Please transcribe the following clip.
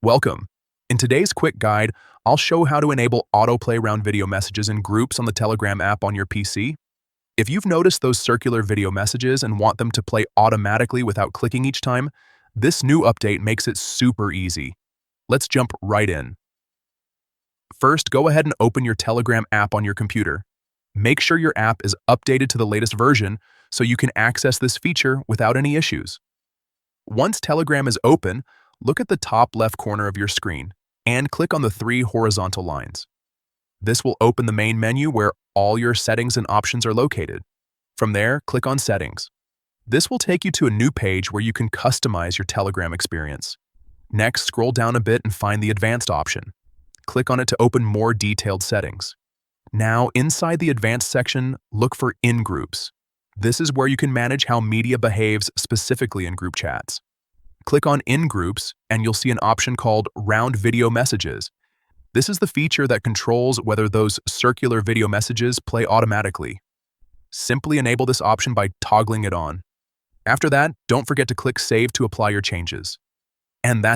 Welcome. In today's quick guide, I'll show how to enable autoplay round video messages in groups on the Telegram app on your PC. If you've noticed those circular video messages and want them to play automatically without clicking each time, this new update makes it super easy. Let's jump right in. First, go ahead and open your Telegram app on your computer. Make sure your app is updated to the latest version so you can access this feature without any issues. Once Telegram is open, look at the top left corner of your screen and click on the three horizontal lines. This will open the main menu where all your settings and options are located. From there, click on Settings. This will take you to a new page where you can customize your Telegram experience. Next, scroll down a bit and find the Advanced option. Click on it to open more detailed settings. Now, inside the Advanced section, look for In Groups. This is where you can manage how media behaves specifically in group chats. Click on In Groups, and you'll see an option called Round Video Messages. This is the feature that controls whether those circular video messages play automatically. Simply enable this option by toggling it on. After that, don't forget to click Save to apply your changes. And that's